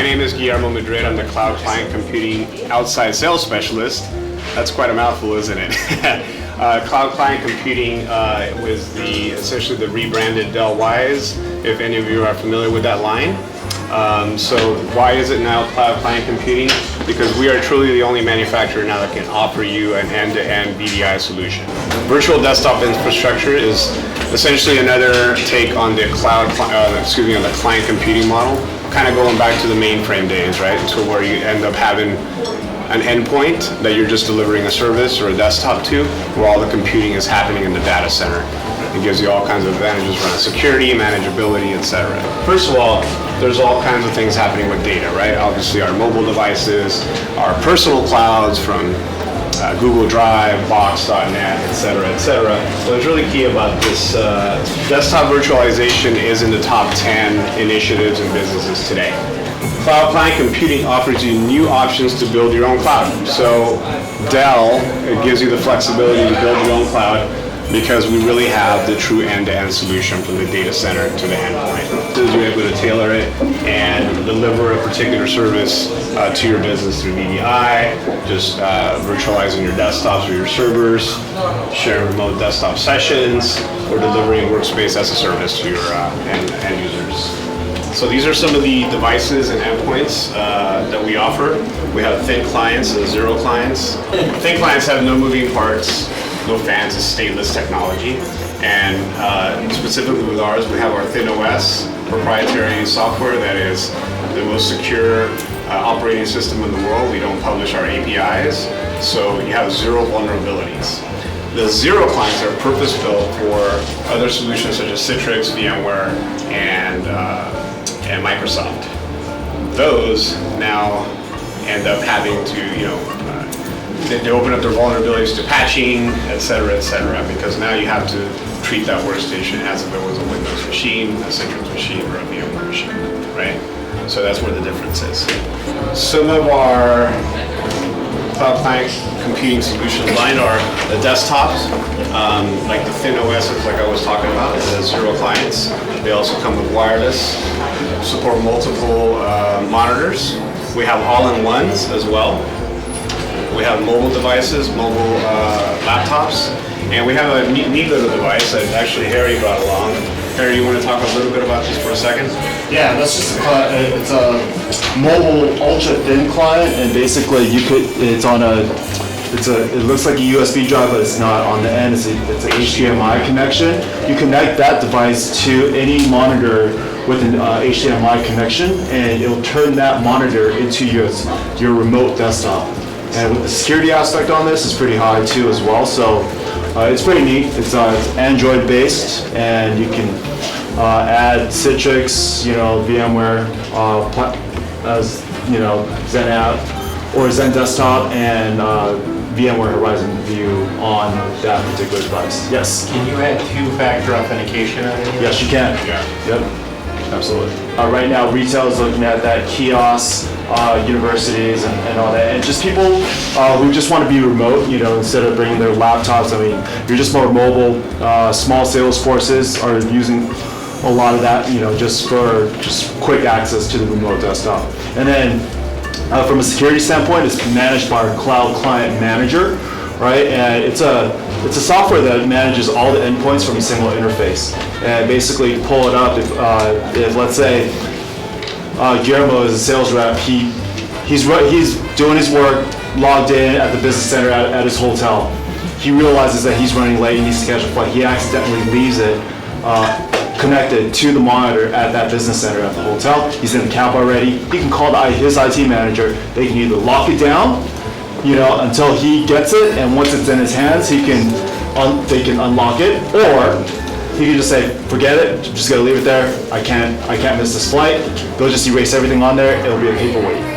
name is Guillermo Madrid. I'm the Cloud Client Computing Outside Sales Specialist. That's quite a mouthful, isn't it? Cloud Client Computing was essentially the rebranded Dell Wyse, if any of you are familiar with that line. So why is it now Cloud Client Computing? Because we are truly the only manufacturer now that can offer you an end-to-end VDI solution. Virtual desktop infrastructure is essentially another take on the on the client computing model, kind of going back to the mainframe days, right? So where you end up having an endpoint that you're just delivering a service or a desktop to, where all the computing is happening in the data center. It gives you all kinds of advantages around security, manageability, etc. First of all, there's all kinds of things happening with data, right? Obviously our mobile devices, our personal clouds from Google Drive, Box.net, etc., etc. So what's really key about this desktop virtualization is in the top 10 initiatives in businesses today. Cloud Client Computing offers you new options to build your own cloud. So Dell, it gives you the flexibility to build your own cloud because we really have the true end-to-end solution from the data center to the endpoint. So you're able to tailor it and deliver a particular service to your business through VDI, just virtualizing your desktops or your servers, sharing remote desktop sessions, or delivering workspace as a service to your end users. So these are some of the devices and endpoints that we offer. We have thin clients and zero clients. Thin clients have no moving parts, no fans, it's stateless technology. And specifically with ours, we have our ThinOS proprietary software that is the most secure operating system in the world. We don't publish our APIs, so you have zero vulnerabilities. The zero clients are purpose-built for other solutions such as Citrix, VMware, and Microsoft. Those now end up having to, they open up their vulnerabilities to patching, et cetera, because now you have to treat that workstation as if it was a Windows machine, a Citrix machine, or a VMware machine, right? So that's where the difference is. Some of our Cloud Client Computing solutions line are the desktops, like the ThinOS, like I was talking about, the zero clients. They also come with wireless, support multiple monitors. We have all-in-ones as well. We have mobile devices, mobile laptops, and we have a neat little device that actually Harry brought along. Harry, you want to talk a little bit about this for a second? Yeah, that's just it's a mobile ultra thin client, and basically it looks like a USB drive, but it's not on the end. It's an HDMI connection. You connect that device to any monitor with an HDMI connection, and it will turn that monitor into your remote desktop. And with the security aspect on this, it's pretty high too as well. So it's pretty neat. It's Android based, and you can add Citrix, VMware, as Zen app or Zen desktop, and VMware Horizon View on that particular device. Yes. Can you add two-factor authentication on it? Yes, you can. Yeah. Yep. Absolutely. Right now, retail is looking at that, kiosks, universities, and all that, and just people who just want to be remote, instead of bringing their laptops. I mean, you're just more mobile. Small sales forces are using a lot of that, just for quick access to the remote desktop. And then, from a security standpoint, it's managed by our Cloud Client Manager, right? And it's a software that manages all the endpoints from a single interface. And basically pull it up if let's say Guillermo is a sales rep, he's doing his work, logged in at the business center at his hotel. He realizes that he's running late, he needs to catch a flight. He accidentally leaves it connected to the monitor at that business center at the hotel. He's in the cab already. He can call his IT manager. They can either lock it down, until he gets it, and once it's in his hands, they can unlock it, or he can just say, forget it, just gotta leave it there. I can't miss this flight. They'll just erase everything on there. It'll be a paperweight.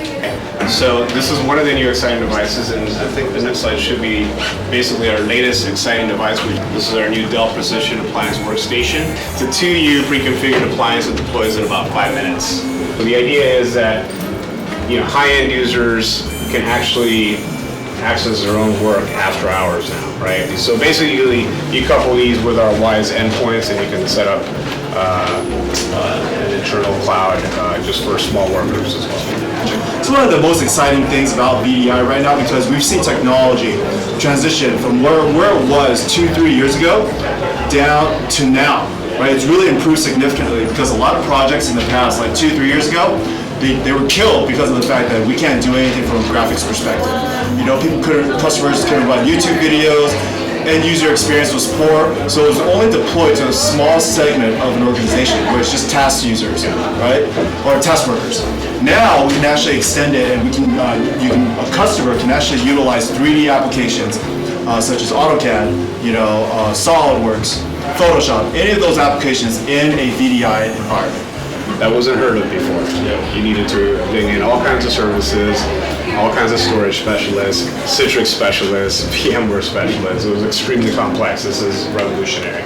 So this is one of the new exciting devices, and I think the next slide should be basically our latest exciting device. This is our new Dell Precision Appliance Workstation. It's a 2U pre-configured appliance that deploys in about 5 minutes. So the idea is that high-end users can actually access their own work after hours now, right? So basically, you couple these with our Wyse endpoints, and you can set up an internal cloud just for small workgroups as well. It's one of the most exciting things about VDI right now because we've seen technology transition from where it was 2-3 years ago down to now. Right? It's really improved significantly because a lot of projects in the past, like 2-3 years ago, they were killed because of the fact that we can't do anything from a graphics perspective. You know, customers couldn't run YouTube videos, end user experience was poor, so it was only deployed to a small segment of an organization where it's just task users, right, or task workers. Now we can actually extend it, and we can, a customer can actually utilize 3D applications such as AutoCAD, SolidWorks, Photoshop, any of those applications in a VDI environment. That wasn't heard of before. You needed to bring in all kinds of services, all kinds of storage specialists, Citrix specialists, VMware specialists. It was extremely complex. This is revolutionary.